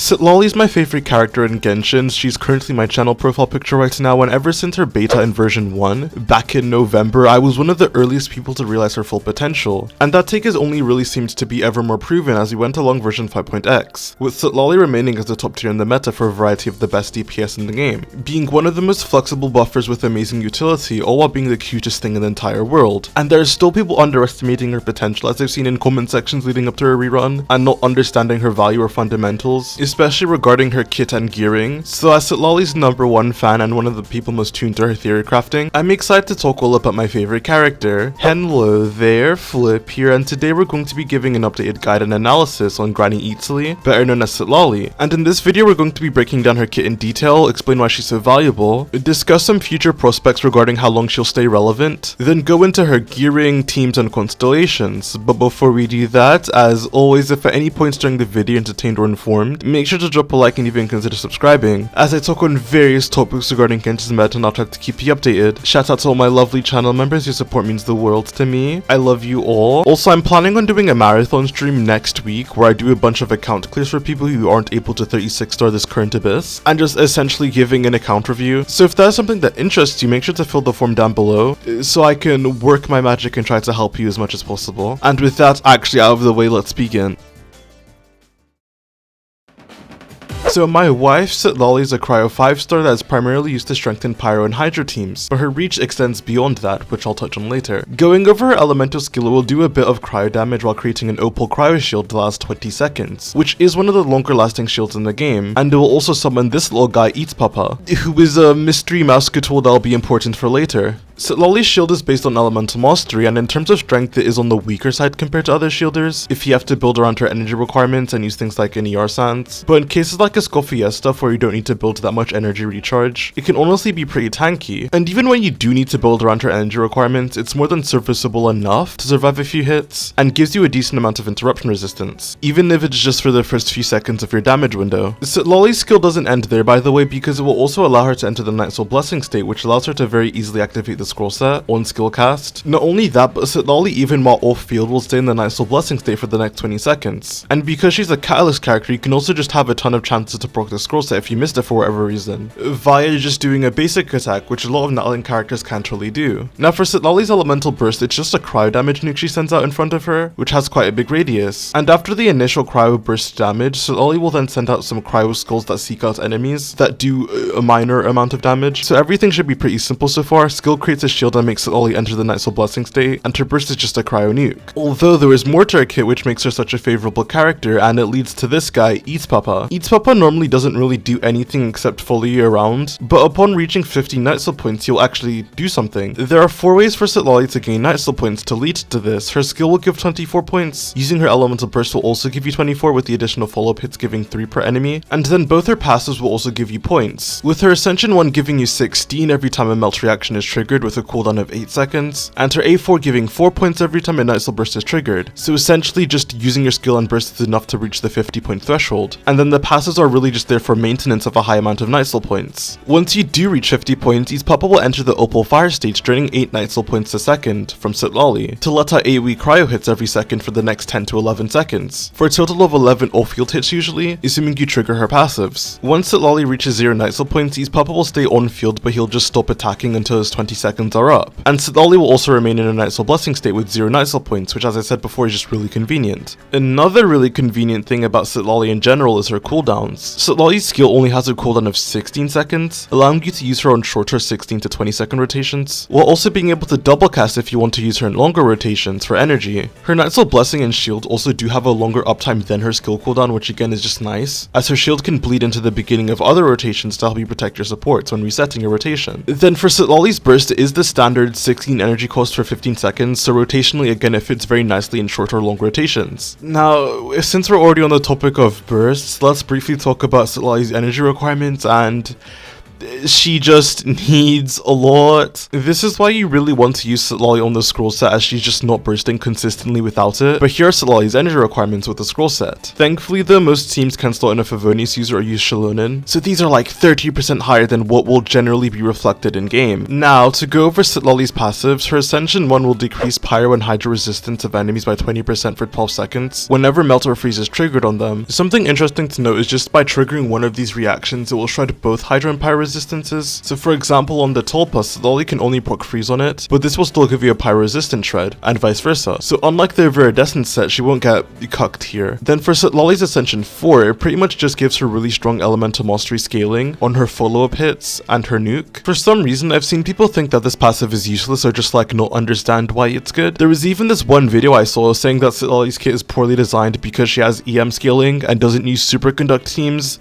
Citlali is my favorite character in Genshin. She's currently my channel profile picture right now, and ever since her beta in version 1, back in November, I was one of the earliest people to realize her full potential. And that take has only really seemed to be ever more proven as we went along version 5.x, with Citlali remaining as the top tier in the meta for a variety of the best DPS in the game, being one of the most flexible buffers with amazing utility, all while being the cutest thing in the entire world. And there are still people underestimating her potential, as I've seen in comment sections leading up to her rerun, and not understanding her value or fundamentals, especially regarding her kit and gearing. So as Citlali's #1 fan and one of the people most tuned to her theory crafting, I'm excited to talk all about my favorite character. Hello there, Flip here, and today we're going to be giving an updated guide and analysis on Granny Citlali, better known as Citlali. And in this video we're going to be breaking down her kit in detail, explain why she's so valuable, discuss some future prospects regarding how long she'll stay relevant, then go into her gearing, teams, and constellations. But before we do that, as always, if at any points during the video entertained or informed, make sure to drop a like and even consider subscribing, as I talk on various topics regarding Genshin's meta and I'll try to keep you updated. Shout out to all my lovely channel members, your support means the world to me. I love you all. Also, I'm planning on doing a marathon stream next week where I do a bunch of account clears for people who aren't able to 36 star this current abyss, and just essentially giving an account review. So if that's something that interests you, make sure to fill the form down below so I can work my magic and try to help you as much as possible. And with that actually out of the way, let's begin. So my wife, Citlali, is a Cryo 5-star that is primarily used to strengthen Pyro and Hydra teams, but her reach extends beyond that, which I'll touch on later. Going over her elemental skill, it will do a bit of cryo damage while creating an opal cryo shield that lasts 20 seconds, which is one of the longer lasting shields in the game, and it will also summon this little guy, Eats Papa, who is a mystery Mousecatool that will be important for later. Citlali's shield is based on elemental mastery, and in terms of strength it is on the weaker side compared to other shielders, if you have to build around her energy requirements and use things like an ER Sands. But in cases like a Scofiesta stuff where you don't need to build that much energy recharge, it can honestly be pretty tanky. And even when you do need to build around her energy requirements, it's more than serviceable enough to survive a few hits, and gives you a decent amount of interruption resistance, even if it's just for the first few seconds of your damage window. Citlali's skill doesn't end there, by the way, because it will also allow her to enter the Night Soul Blessing state, which allows her to very easily activate the scroll set on skill cast. Not only that, but Citlali, even while off field, will stay in the Night Soul Blessing state for the next 20 seconds. And because she's a catalyst character, you can also just have a ton of chances to proc the scroll set if you missed it for whatever reason, via just doing a basic attack, which a lot of Natlan characters can't really do. Now for Citlali's elemental burst, it's just a cryo damage nuke she sends out in front of her, which has quite a big radius. And after the initial cryo burst damage, Citlali will then send out some cryo skulls that seek out enemies that do a minor amount of damage. So everything should be pretty simple so far. Skill creates a shield and makes Citlali enter the Night Soul Blessing state, and her burst is just a cryo nuke. Although there is more to her kit which makes her such a favorable character, and it leads to this guy, Eats Papa. Eats Papa normally doesn't really do anything except follow you around, but upon reaching 50 Night Soul points, he'll actually do something. There are 4 ways for Citlali to gain Night Soul points. To lead to this, her skill will give 24 points, using her elemental burst will also give you 24 with the additional follow-up hits giving 3 per enemy, and then both her passives will also give you points, with her Ascension 1 giving you 16 every time a melt reaction is triggered with a cooldown of 8 seconds, and her A4 giving 4 points every time a Night Soul burst is triggered. So essentially just using your skill and burst is enough to reach the 50 point threshold, and then the passives are really just there for maintenance of a high amount of Night Soul points. Once you do reach 50 points, Eats Papa will enter the Opal Fire stage, draining 8 Night Soul points a second from Citlali, to let out 8 weak cryo hits every second for the next 10 to 11 seconds, for a total of 11 off-field hits usually, assuming you trigger her passives. Once Citlali reaches 0 Night Soul points, Eats Papa will stay on field, but he'll just stop attacking until his 20 seconds are up, and Citlali will also remain in a Night Soul Blessing state with 0 Night Soul points, which as I said before is just really convenient. Another really convenient thing about Citlali in general is her cooldowns. Citlali's skill only has a cooldown of 16 seconds, allowing you to use her on shorter 16 to 20 second rotations, while also being able to double cast if you want to use her in longer rotations for energy. Her Night Soul Blessing and shield also do have a longer uptime than her skill cooldown, which again is just nice, as her shield can bleed into the beginning of other rotations to help you protect your supports when resetting your rotation. Then for Citlali's burst, it is the standard 16 energy cost for 15 seconds, so rotationally again it fits very nicely in short or long rotations. Now, since we're already on the topic of bursts, let's briefly talk about Citlali's energy requirements, and she just needs a lot. This is why you really want to use Citlali on the scroll set, as she's just not bursting consistently without it. But here are Citlali's energy requirements with the scroll set. Thankfully though, most teams can slot in a Favonius user or use Shilonin, so these are like 30% higher than what will generally be reflected in game. Now, to go over Citlali's passives, her Ascension 1 will decrease Pyro and Hydro resistance of enemies by 20% for 12 seconds whenever Melt or Freeze is triggered on them. Something interesting to note is just by triggering one of these reactions, it will shred both Hydro and Pyro resistances. So for example, on the Tulpa, Citlali can only proc Freeze on it, but this will still give you a Pyro resistant shred, and vice versa. So unlike the Viridescent set, she won't get cucked here. Then for Citlali's Ascension 4, it pretty much just gives her really strong elemental mastery scaling on her follow-up hits and her nuke. For some reason, I've seen people think that this passive is useless or just like not understand why it's good. There was even this one video I saw saying that Citlali's kit is poorly designed because she has EM scaling and doesn't use superconduct teams.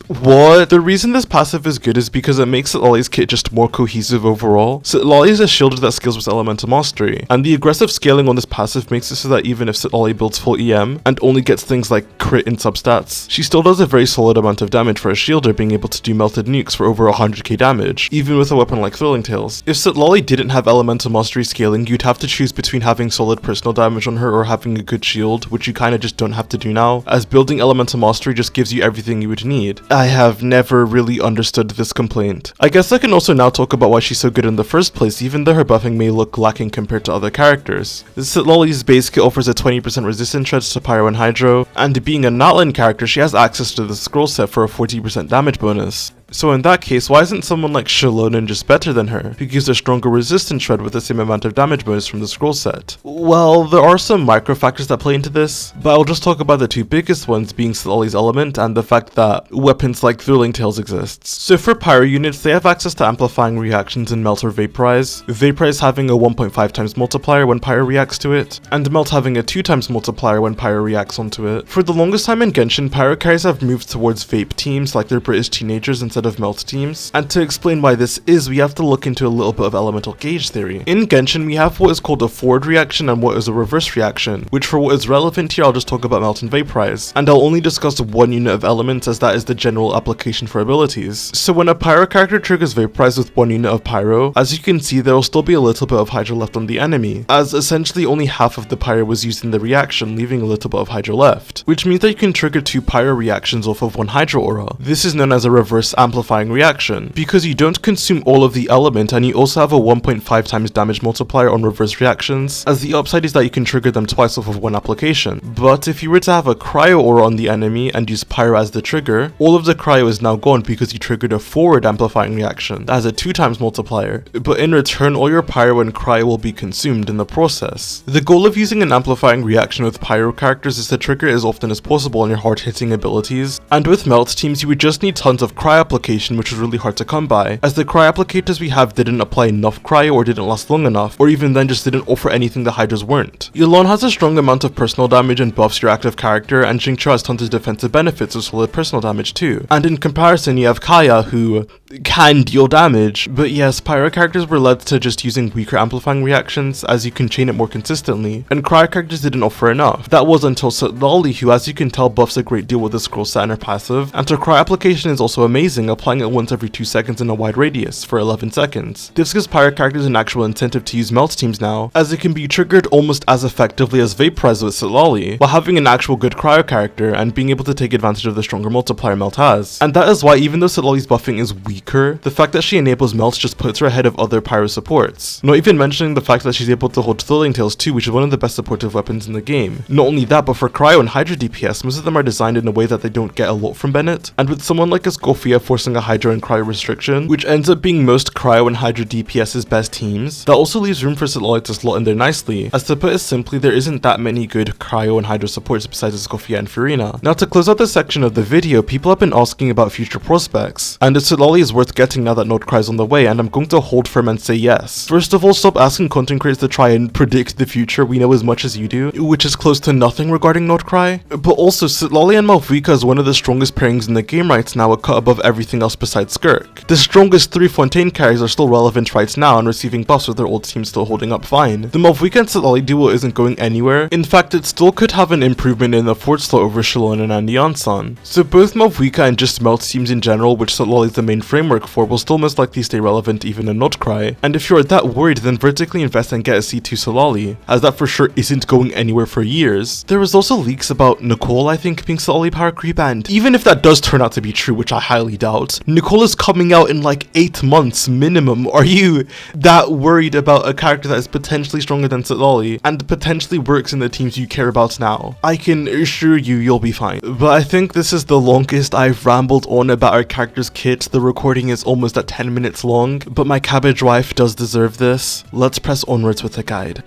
What? The reason this passive is good is because it makes Citlali's kit just more cohesive overall. Citlali is a shielder that scales with elemental mastery, and the aggressive scaling on this passive makes it so that even if Citlali builds full EM and only gets things like crit in substats, she still does a very solid amount of damage for a shielder, being able to do melted nukes for over 100k damage, even with a weapon like Thrilling Tales. If Citlali didn't have elemental mastery scaling, you'd have to choose between having solid personal damage on her or having a good shield, which you kinda just don't have to do now, as building elemental mastery just gives you everything you would need. I have never really understood this complaint. I guess I can also now talk about why she's so good in the first place, even though her buffing may look lacking compared to other characters. Citlali's base kit offers a 20% resistance shreds to Pyro and Hydro, and being a Natlan character, she has access to the scroll set for a 40% damage bonus. So in that case, why isn't someone like Shilonin just better than her, who gives a stronger resistance shred with the same amount of damage bonus from the scroll set? Well, there are some micro factors that play into this, but I'll just talk about the two biggest ones, being Citlali's element and the fact that weapons like Thrilling Tales exists. So for Pyro units, they have access to amplifying reactions in Melt or Vaporize, Vaporize having a 1.5 times multiplier when Pyro reacts to it, and Melt having a 2 times multiplier when Pyro reacts onto it. For the longest time in Genshin, Pyro carries have moved towards vape teams like they're British teenagers instead of Melt teams, and to explain why this is, we have to look into a little bit of elemental gauge theory. In Genshin, we have what is called a forward reaction and what is a reverse reaction, which for what is relevant here, I'll just talk about Melt and Vaporize, and I'll only discuss one unit of elements as that is the general application for abilities. So when a Pyro character triggers Vaporize with one unit of Pyro, as you can see, there will still be a little bit of Hydro left on the enemy, as essentially only half of the Pyro was used in the reaction, leaving a little bit of Hydro left, which means that you can trigger 2 Pyro reactions off of one Hydro aura. This is known as a reverse amplifying reaction, because you don't consume all of the element and you also have a 1.5 times damage multiplier on reverse reactions, as the upside is that you can trigger them twice off of one application. But if you were to have a cryo aura on the enemy and use Pyro as the trigger, all of the cryo is now gone because you triggered a forward amplifying reaction that has a 2 times multiplier, but in return all your Pyro and cryo will be consumed in the process. The goal of using an amplifying reaction with Pyro characters is to trigger as often as possible on your hard hitting abilities, and with Melt teams you would just need tons of cryo application, which is really hard to come by, as the cryo applicators we have didn't apply enough cryo or didn't last long enough, or even then just didn't offer anything the Hydras weren't. Yelan has a strong amount of personal damage and buffs your active character, and Jingcha has tons of defensive benefits with solid personal damage too. And in comparison you have Kaya, who can deal damage, but yes, Pyro characters were led to just using weaker amplifying reactions as you can chain it more consistently, and cryo characters didn't offer enough. That was until Citlali, who as you can tell buffs a great deal with the scroll set and her passive, and her cryo application is also amazing, applying it once every 2 seconds in a wide radius for 11 seconds. This gives Pyro characters an actual incentive to use Melt teams now, as it can be triggered almost as effectively as Vaporize with Citlali, while having an actual good cryo character and being able to take advantage of the stronger multiplier Melt has. And that is why even though Citlali's buffing is weaker, the fact that she enables Melt just puts her ahead of other Pyro supports. Not even mentioning the fact that she's able to hold Thrilling Tales too, which is one of the best supportive weapons in the game. Not only that, but for cryo and Hydra DPS, most of them are designed in a way that they don't get a lot from Bennett, and with someone like Escofia forcing a Hydra and cryo restriction, which ends up being most cryo and Hydra DPS's best teams, that also leaves room for Citlali to slot in there nicely, as to put it simply, there isn't that many good cryo and Hydra supports besides Escofia and Furina. Now to close out this section of the video, people have been asking about future prospects, and if Citlali is worth getting now that Node Cry is on the way, and I'm going to hold firm and say yes. First of all, stop asking content creators to try and predict the future, we know as much as you do, which is close to nothing regarding Node Cry. But also, Citlali and Malvika is one of the strongest pairings in the game right now, a cut above everything else besides Skirk. The strongest 3 Fontaine carries are still relevant right now and receiving buffs with their old team still holding up fine. The Malvika and Citlali duo isn't going anywhere, in fact it still could have an improvement in the fourth slot over Shilonin and Yansan. So both Malvika and just Melt teams in general, which Citlali is the main frame framework for will still most likely stay relevant even in not Krai, and if you're that worried then vertically invest and get a C2 Citlali, as that for sure isn't going anywhere for years. There was also leaks about Nicole I think being Citlali power creep, and even if that does turn out to be true, which I highly doubt, Nicole is coming out in like 8 months minimum. Are you that worried about a character that is potentially stronger than Citlali and potentially works in the teams you care about now? I can assure you you'll be fine. But I think this is the longest I've rambled on about our character's kit. The recording is almost at 10 minutes long, but my cabbage wife does deserve this. Let's press onwards with the guide.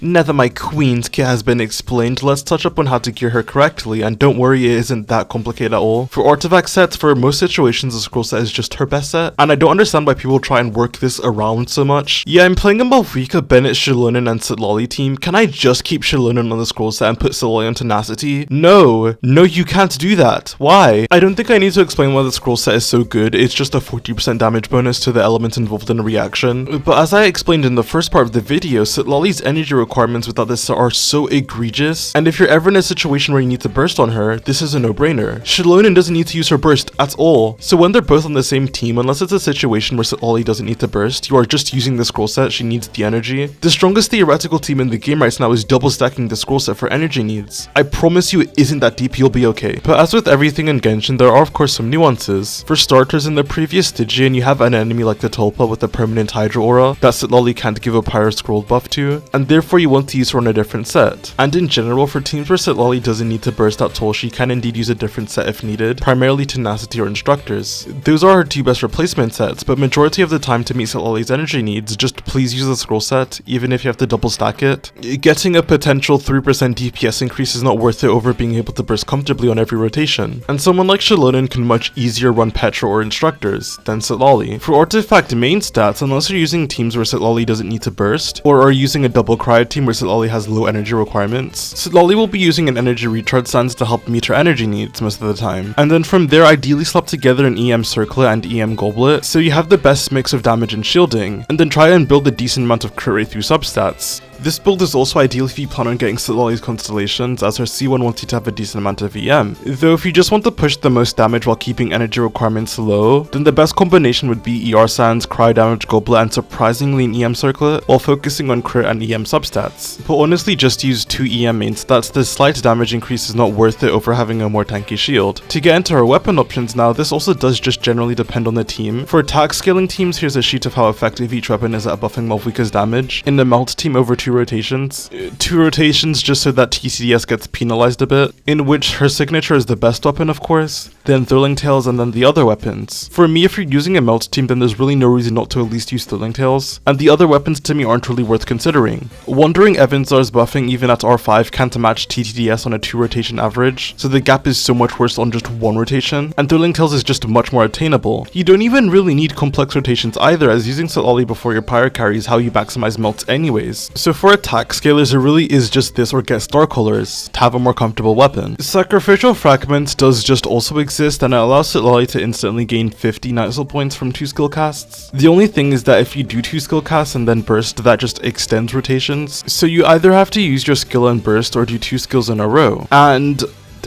Now that my queen's kit has been explained, let's touch up on how to gear her correctly, and don't worry, it isn't that complicated at all. For artifact sets, for most situations, the scroll set is just her best set, and I don't understand why people try and work this around so much. Yeah, I'm playing a Malvika, Bennett, Shilonen, and Citlali team. Can I just keep Shilonen on the scroll set and put Citlali on tenacity? No, you can't do that. Why? I don't think I need to explain why the scroll set is so good. It's just a 40% damage bonus to the element involved in a reaction. But as I explained in the first part of the video, Citlali's energy requirements without this are so egregious, and if you're ever in a situation where you need to burst on her, this is a no-brainer. Shilonen doesn't need to use her burst at all, so when they're both on the same team, unless it's a situation where Citlali doesn't need to burst, you are just using the scroll set, she needs the energy. The strongest theoretical team in the game right now is double stacking the scroll set for energy needs. I promise you it isn't that deep, you'll be okay. But as with everything in Genshin, there are of course some nuances. For starters, in the previous Stygian, you have an enemy like the Tulpa with a permanent Hydra aura that Citlali can't give a Pyro Scroll buff to, and therefore you want to use her on a different set. And in general, for teams where Citlali doesn't need to burst at all, she can indeed use a different set if needed, primarily Tenacity or Instructors. Those are her two best replacement sets, but majority of the time to meet Citlali's energy needs, just please use the scroll set, even if you have to double stack it. Getting a potential 3% DPS increase is not worth it over being able to burst comfortably on every rotation, and someone like Shilonen can much easier run Petra or Instructors than Citlali. For artifact main stats, unless you're using teams where Citlali doesn't need to burst, or are using a double Krai team where Citlali has low energy requirements, Citlali will be using an energy recharge stance to help meet her energy needs most of the time. And then from there, ideally slap together an EM Circlet and EM Goblet, so you have the best mix of damage and shielding, and then try and build a decent amount of crit rate through substats. This build is also ideal if you plan on getting Citlali's Constellations, as her C1 wants you to have a decent amount of EM. Though if you just want to push the most damage while keeping energy requirements low, then the best combination would be ER Sands, Krai damage, Goblet, and surprisingly an EM Circlet, while focusing on crit and EM substats. But honestly, just use 2 EM main stats, the slight damage increase is not worth it over having a more tanky shield. To get into her weapon options now, this also does just generally depend on the team. For attack scaling teams, here's a sheet of how effective each weapon is at buffing Malvika's damage. In the Melt team, over 2 rotations just so that TCDS gets penalized a bit, in which her signature is the best weapon of course, then Thrilling Tales, and then the other weapons. For me, if you're using a Melt team, then there's really no reason not to at least use Thrilling Tales, and the other weapons to me aren't really worth considering. Wandering Evansar's buffing even at R5 can't match TTDS on a 2 rotation average, so the gap is so much worse on just 1 rotation, and Thrilling Tales is just much more attainable. You don't even really need complex rotations either, as using Citlali before your Pyro carry is how you maximize melts anyways. So for attack scalers, it really is just this or get Star Colors to have a more comfortable weapon. Sacrificial Fragments does just also exist, and it allows Citlali to instantly gain 50 Night Soul points from 2 skill casts. The only thing is that if you do 2 skill casts and then burst, that just extends rotations, so you either have to use your skill and burst or do 2 skills in a row. And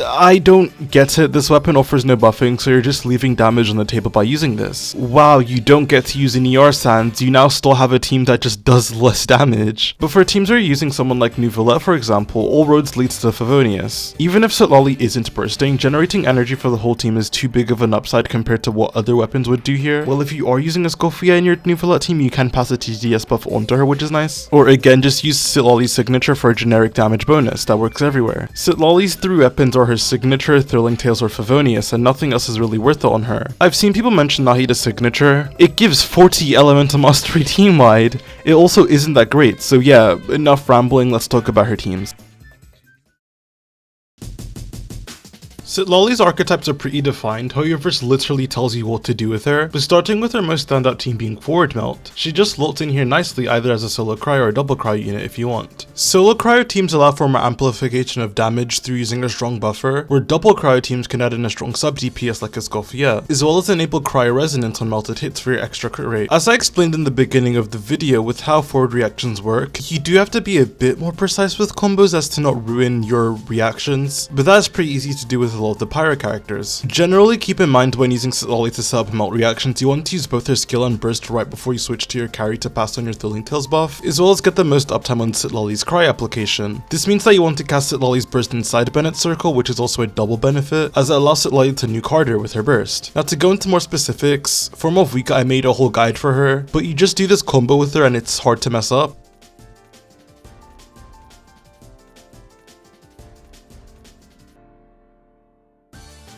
I don't get it, this weapon offers no buffing, so you're just leaving damage on the table by using this. Wow, you don't get to use an ER Sands, you now still have a team that just does less damage. But for teams where you're using someone like Nuvolette for example, all roads leads to Favonius. Even if Citlali isn't bursting, generating energy for the whole team is too big of an upside compared to what other weapons would do here. Well, if you are using a Scoffia in your Nuvolette team, you can pass a TTS buff onto her, which is nice. Or again, just use Citlali's signature for a generic damage bonus, that works everywhere. Citlali's 3 weapons are her signature, Thrilling Tales, or Favonius, and nothing else is really worth it on her. I've seen people mention Nahida's signature. It gives 40 elemental mastery team-wide. It also isn't that great, so yeah, enough rambling, let's talk about her teams. Citlali's archetypes are pretty defined, how your verse literally tells you what to do with her, but starting with her most standout team being Forward Melt. She just slots in here nicely either as a solo Krai or a double Krai unit if you want. Solo Cryo teams allow for more amplification of damage through using a strong buffer, where double Cryo teams can add in a strong sub DPS like a Scoffia, as well as enable Cryo resonance on melted hits for your extra crit rate. As I explained in the beginning of the video with how forward reactions work, you do have to be a bit more precise with combos as to not ruin your reactions, but that is pretty easy to do with with a lot of the pyro characters. Generally keep in mind when using Citlali to set up melt reactions, you want to use both her skill and burst right before you switch to your carry to pass on your Thrilling Tales buff, as well as get the most uptime on Citlali's Krai application. This means that you want to cast Citlali's burst inside Bennett's circle, which is also a double benefit, as it allows Citlali to nuke harder with her burst. Now to go into more specifics, for Malvika I made a whole guide for her, but you just do this combo with her and it's hard to mess up.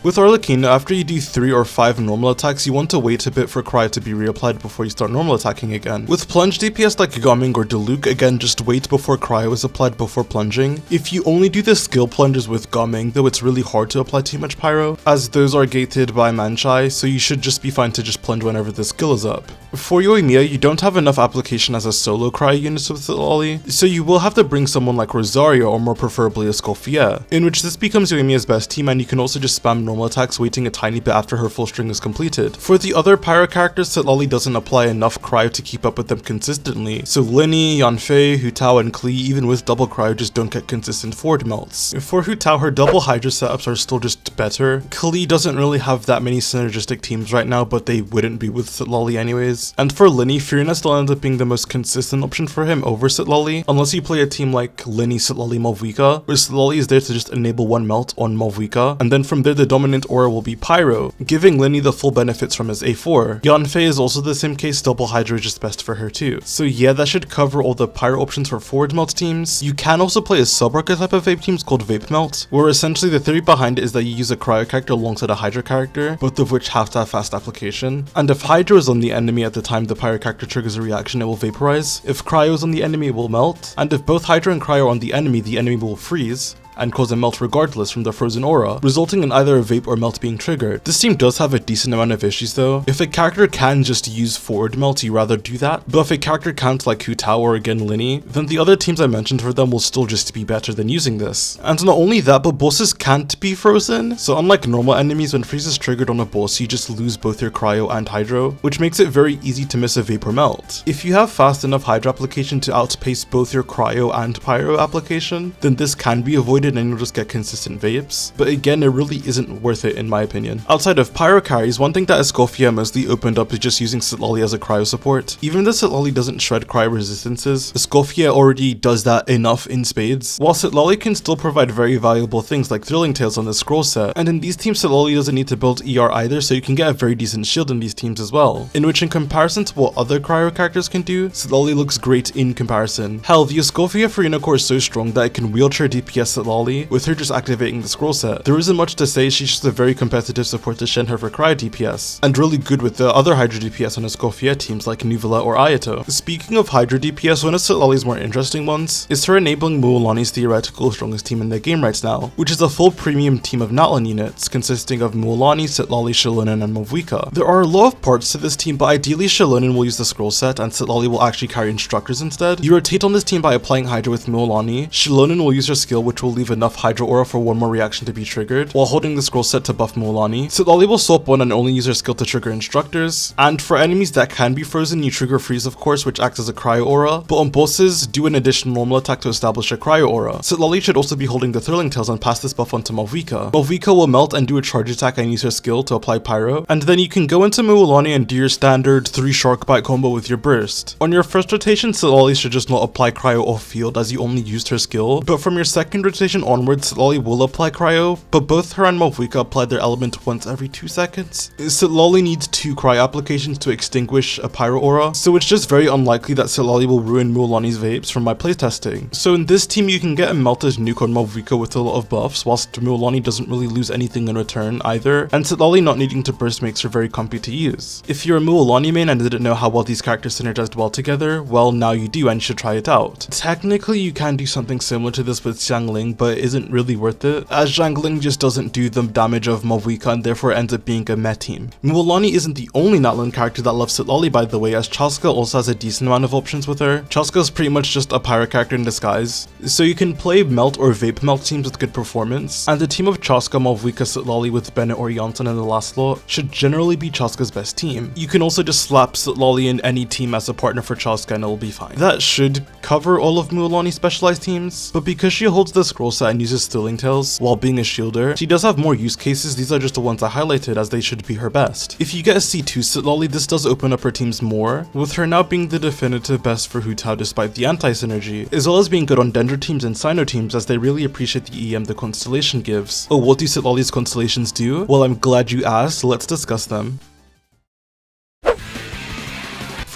With Arlecchino, after you do 3 or 5 normal attacks, you want to wait a bit for Krai to be reapplied before you start normal attacking again. With plunge DPS like Gumming or Diluc, again just wait before Krai is applied before plunging. If you only do the skill plunges with Gumming, though it's really hard to apply too much pyro, as those are gated by Manchai, so you should just be fine to just plunge whenever the skill is up. For Yoimiya, you don't have enough application as a solo Krai unit with Citlali, so you will have to bring someone like Rosario or more preferably a Escoffier, in which this becomes Yoimiya's best team and you can also just spam normal attacks waiting a tiny bit after her full string is completed. For the other pyro characters, Citlali doesn't apply enough cryo to keep up with them consistently, so Linny, Yanfei, Hu Tao, and Klee even with double cryo just don't get consistent forward melts. For Hu Tao, her double Hydra setups are still just better. Klee doesn't really have that many synergistic teams right now, but they wouldn't be with Citlali anyways. And for Linny, Furina still ends up being the most consistent option for him over Citlali, unless you play a team like Linny, Citlali, Malvika, where Citlali is there to just enable one melt on Malvika, and then from there the dominant aura will be Pyro, giving Linny the full benefits from his A4. Yanfei is also the same case, double Hydra is just best for her too. So yeah, that should cover all the Pyro options for forward melt teams. You can also play a sub-archetype of vape teams called Vape Melt, where essentially the theory behind it is that you use a Cryo character alongside a Hydra character, both of which have to have fast application. And if Hydra is on the enemy at the time the Pyro character triggers a reaction, it will vaporize. If Cryo is on the enemy, it will melt. And if both Hydra and Cryo are on the enemy will freeze and cause a melt regardless from the frozen aura, resulting in either a vape or melt being triggered. This team does have a decent amount of issues though. If a character can just use forward melt, you rather do that, but if a character can't like Hu Tao or again Linny, then the other teams I mentioned for them will still just be better than using this. And not only that, but bosses can't be frozen, so unlike normal enemies, when freeze is triggered on a boss, you just lose both your cryo and hydro, which makes it very easy to miss a vape or melt. If you have fast enough hydro application to outpace both your cryo and pyro application, then this can be avoided and you'll just get consistent vapes, but again it really isn't worth it in my opinion. Outside of pyro carries, one thing that Escoffier mostly opened up is just using Citlali as a cryo support. Even though Citlali doesn't shred cryo resistances, Escoffier already does that enough in spades, while Citlali can still provide very valuable things like Thrilling Tales on the scroll set, and in these teams Citlali doesn't need to build ER either, so you can get a very decent shield in these teams as well, in which in comparison to what other cryo characters can do, Citlali looks great in comparison. Hell, the Escoffier Furina core is so strong that it can wheelchair DPS Citlali, with her just activating the scroll set. There isn't much to say, she's just a very competitive support to Shen her for cryo DPS, and really good with the other Hydra DPS on Escoffier teams like Nuvula or Ayato. Speaking of Hydra DPS, one of Citlali's more interesting ones is her enabling Mualani's theoretical strongest team in the game right now, which is a full premium team of Natlan units, consisting of Mualani, Citlali, Shilonen, and Malvika. There are a lot of parts to this team, but ideally Shilonen will use the scroll set and Citlali will actually carry instructors instead. You rotate on this team by applying Hydra with Mualani, Shilonen will use her skill which will leave enough Hydra aura for one more reaction to be triggered, while holding the scroll set to buff Mualani. Citlali will swap one and only use her skill to trigger instructors, and for enemies that can be frozen, you trigger freeze of course, which acts as a cryo aura, but on bosses, do an additional normal attack to establish a cryo aura. Citlali should also be holding the Thrilling Tales and pass this buff onto Malvika. Malvika will melt and do a charge attack and use her skill to apply pyro, and then you can go into Mualani and do your standard 3 shark bite combo with your burst. On your first rotation, Citlali should just not apply cryo off field as you only used her skill, but from your second rotation onwards, Citlali will apply cryo, but both her and Malvika apply their element once every 2 seconds. Citlali needs 2 cryo applications to extinguish a pyro aura, so it's just very unlikely that Citlali will ruin Mualani's vapes from my playtesting. So in this team you can get a melted nuke on Malvika with a lot of buffs, whilst Mualani doesn't really lose anything in return either, and Citlali not needing to burst makes her very comfy to use. If you're a Mualani main and didn't know how well these characters synergized well together, well now you do and you should try it out. Technically you can do something similar to this with Xiangling, but it isn't really worth it, as Xiangling just doesn't do the damage of Malvika and therefore ends up being a meh team. Mualani isn't the only Natlan character that loves Citlali by the way, as Chaska also has a decent amount of options with her. Chaska is pretty much just a pyro character in disguise, so you can play melt or vape melt teams with good performance, and the team of Chaska, Malvika, Citlali with Bennett or Janssen in the last slot should generally be Chaska's best team. You can also just slap Citlali in any team as a partner for Chaska and it'll be fine. That should cover all of Mualani's specialized teams, but because she holds the scroll scroll set and uses Stilling Tails while being a shielder. She does have more use cases, these are just the ones I highlighted as they should be her best. If you get a C2 Citlali, this does open up her teams more, with her now being the definitive best for Hu Tao despite the anti-synergy, as well as being good on Dendra teams and Sino teams as they really appreciate the EM the Constellation gives. Oh, what do Citlali's Constellations do? Well, I'm glad you asked, let's discuss them.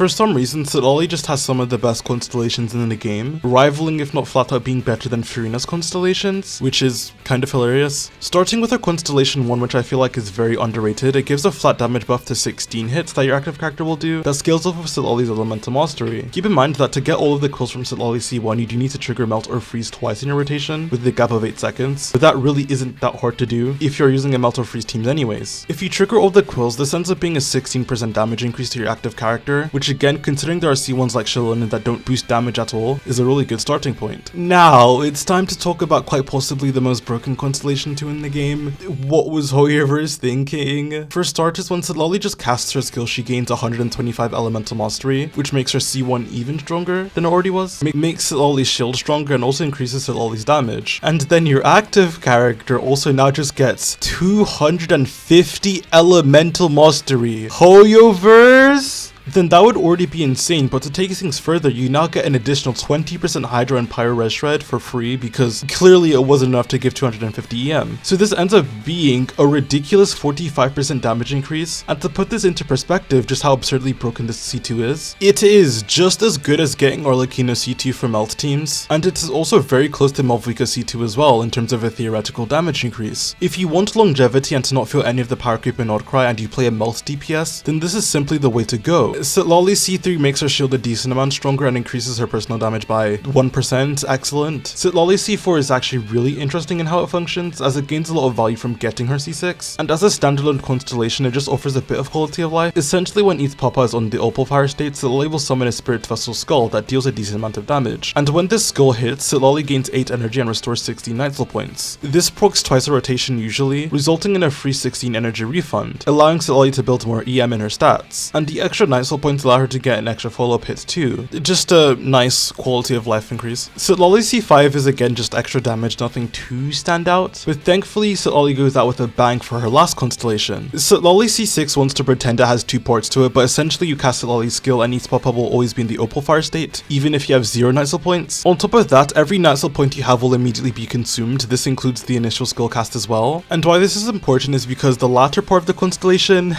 For some reason, Citlali just has some of the best constellations in the game, rivaling if not flat out being better than Furina's constellations, which is kind of hilarious. Starting with her constellation 1, which I feel like is very underrated, it gives a flat damage buff to 16 hits that your active character will do, that scales off of Citlali's elemental mastery. Keep in mind that to get all of the quills from Citlali C1, you do need to trigger melt or freeze twice in your rotation, with the gap of 8 seconds, but that really isn't that hard to do if you're using a melt or freeze teams anyways. If you trigger all the quills, this ends up being a 16% damage increase to your active character, which again, considering there are C1s like Shilonen that don't boost damage at all, is a really good starting point. Now, it's time to talk about quite possibly the most broken Constellation 2 in the game. What was Hoyoverse thinking? For starters, when Citlali just casts her skill, she gains 125 elemental mastery, which makes her C1 even stronger than it already was. Makes Citlali's shield stronger and also increases Citlali's damage. And then your active character also now just gets 250 elemental mastery. Hoyoverse? Then that would already be insane, but to take things further, you now get an additional 20% Hydra and Pyro Res Shred for free because clearly it wasn't enough to give 250 EM. So this ends up being a ridiculous 45% damage increase, and to put this into perspective just how absurdly broken this C2 is, it is just as good as getting Arlecchino C2 for melt teams, and it is also very close to Malvika C2 as well in terms of a theoretical damage increase. If you want longevity and to not feel any of the power creep in Krai and you play a melt DPS, then this is simply the way to go. Citlali C3 makes her shield a decent amount stronger and increases her personal damage by 1%, excellent. Citlali C4 is actually really interesting in how it functions, as it gains a lot of value from getting her C6, and as a standalone constellation it just offers a bit of quality of life. Essentially when ETH Papa is on the Opal Fire state, Citlali will summon a Spirit Vessel Skull that deals a decent amount of damage, and when this skull hits, Citlali gains 8 energy and restores 16 Nightfall points. This procs twice a rotation usually, resulting in a free 16 energy refund, allowing Citlali to build more EM in her stats, and the extra Nightfall points allow her to get an extra follow-up hit too. Just a nice quality of life increase. Citlali C5 is again just extra damage, nothing too stand out, but thankfully Citlali goes out with a bang for her last constellation. Citlali C6 wants to pretend it has 2 parts to it, but essentially you cast Citlali's skill and ETH Papa will always be in the Opal Fire state, even if you have 0 Nightfall points. On top of that, every Nightfall point you have will immediately be consumed. This includes the initial skill cast as well. And why this is important is because the latter part of the constellation,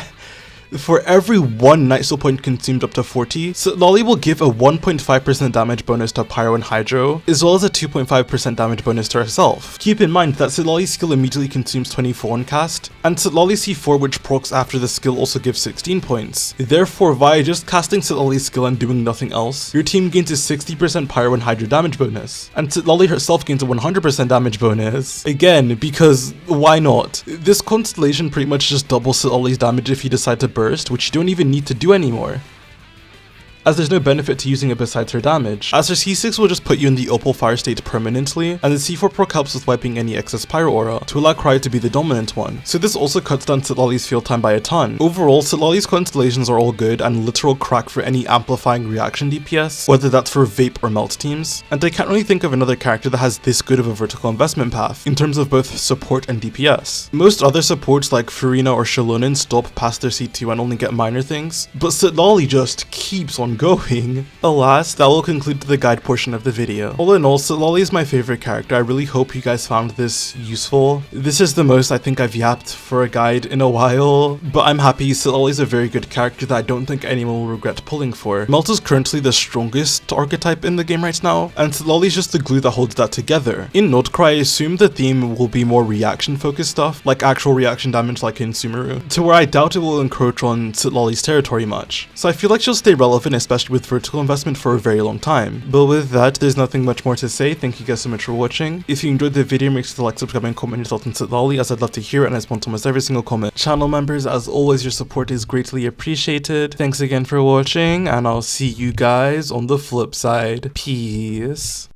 for every 1 Nightfall point consumed up to 40, Citlali will give a 1.5% damage bonus to Pyro and Hydro, as well as a 2.5% damage bonus to herself. Keep in mind that Citlali's skill immediately consumes 24 on cast, and Citlali C4, which procs after the skill, also gives 16 points. Therefore, via just casting Citlali's skill and doing nothing else, your team gains a 60% Pyro and Hydro damage bonus, and Citlali herself gains a 100% damage bonus. Again, because why not? This constellation pretty much just doubles Citlali's damage if you decide to burst, which you don't even need to do anymore, as there's no benefit to using it besides her damage, as her C6 will just put you in the Opal Fire state permanently, and the C4 proc helps with wiping any excess Pyro aura to allow Krai to be the dominant one, so this also cuts down Citlali's field time by a ton. Overall, Citlali's constellations are all good and literal crack for any amplifying reaction DPS, whether that's for Vape or Melt teams, and I can't really think of another character that has this good of a vertical investment path, in terms of both support and DPS. Most other supports like Furina or Shilonen stop past their C2 and only get minor things, but Citlali just keeps on going. Alas, that will conclude the guide portion of the video. All in all, Citlali is my favorite character. I really hope you guys found this useful. This is the most I think I've yapped for a guide in a while, but I'm happy. Citlali is a very good character that I don't think anyone will regret pulling for. Melt is currently the strongest archetype in the game right now, and Citlali is just the glue that holds that together. In Krai, I assume the theme will be more reaction focused stuff, like actual reaction damage like in Sumeru, to where I doubt it will encroach on Citlali's territory much. So I feel like she'll stay relevant, especially with vertical investment, for a very long time. But with that, there's nothing much more to say. Thank you guys so much for watching. If you enjoyed the video, make sure to like, subscribe, and comment your thoughts on Citlali, as I'd love to hear it and I respond to almost every single comment. Channel members, as always, your support is greatly appreciated. Thanks again for watching, and I'll see you guys on the flip side. Peace.